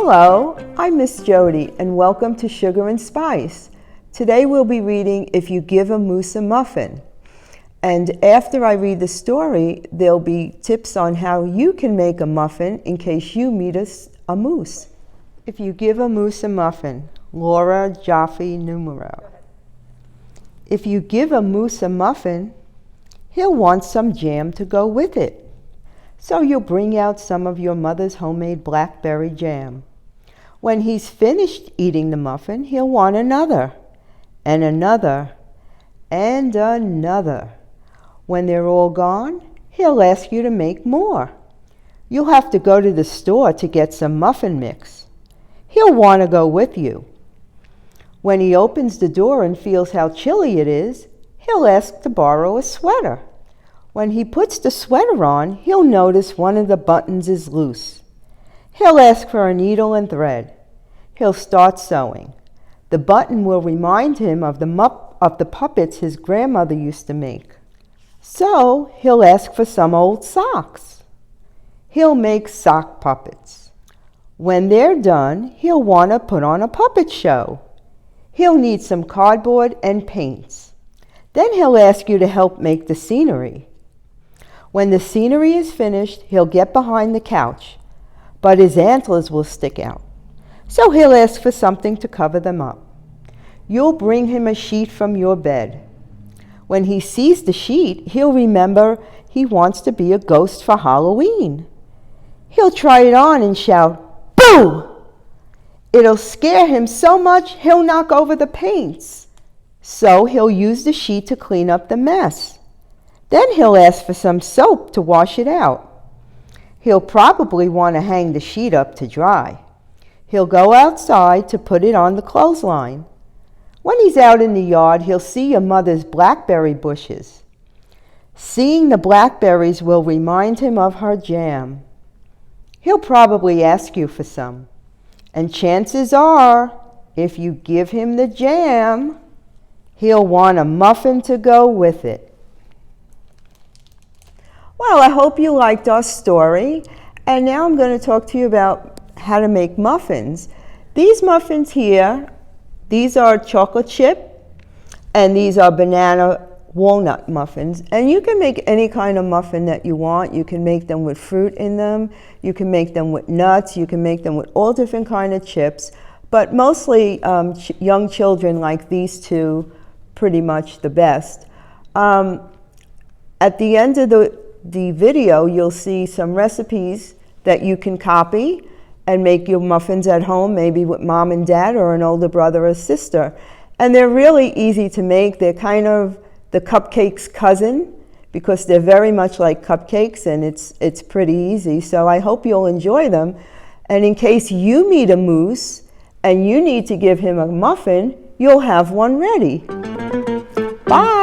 Hello, I'm Miss Jodi and welcome to Sugar and Spice. Today we'll be reading If You Give a Moose a Muffin. And after I read the story, there'll be tips on how you can make a muffin in case you meet a moose. If You Give a Moose a Muffin, Laura Numeroff. If you give a moose a muffin, he'll want some jam to go with it. So you'll bring out some of your mother's homemade blackberry jam. When he's finished eating the muffin, he'll want another, and another, and another. When they're all gone, he'll ask you to make more. You'll have to go to the store to get some muffin mix. He'll want to go with you. When he opens the door and feels how chilly it is, he'll ask to borrow a sweater. When he puts the sweater on, he'll notice one of the buttons is loose. He'll ask for a needle and thread. He'll start sewing. The button will remind him of the puppets his grandmother used to make. So he'll ask for some old socks. He'll make sock puppets. When they're done, he'll want to put on a puppet show. He'll need some cardboard and paints. Then he'll ask you to help make the scenery. When the scenery is finished, he'll get behind the couch, but his antlers will stick out. So he'll ask for something to cover them up. You'll bring him a sheet from your bed. When he sees the sheet, he'll remember he wants to be a ghost for Halloween. He'll try it on and shout, "Boo!" It'll scare him so much he'll knock over the paints. So he'll use the sheet to clean up the mess. Then he'll ask for some soap to wash it out. He'll probably want to hang the sheet up to dry. He'll go outside to put it on the clothesline. When he's out in the yard, he'll see your mother's blackberry bushes. Seeing the blackberries will remind him of her jam. He'll probably ask you for some. And chances are, if you give him the jam, he'll want a muffin to go with it. Well, I hope you liked our story. And now I'm going to talk to you about how to make muffins. These muffins here, these are chocolate chip, and these are banana walnut muffins. And you can make any kind of muffin that you want. You can make them with fruit in them. You can make them with nuts. You can make them with all different kind of chips. But mostly young children like these two pretty much the best. At the end of the video, you'll see some recipes that you can copy and make your muffins at home, maybe with mom and dad or an older brother or sister. And they're really easy to make. They're kind of the cupcake's cousin because they're very much like cupcakes, and it's pretty easy. So I hope you'll enjoy them. And in case you meet a moose and you need to give him a muffin, you'll have one ready. Bye.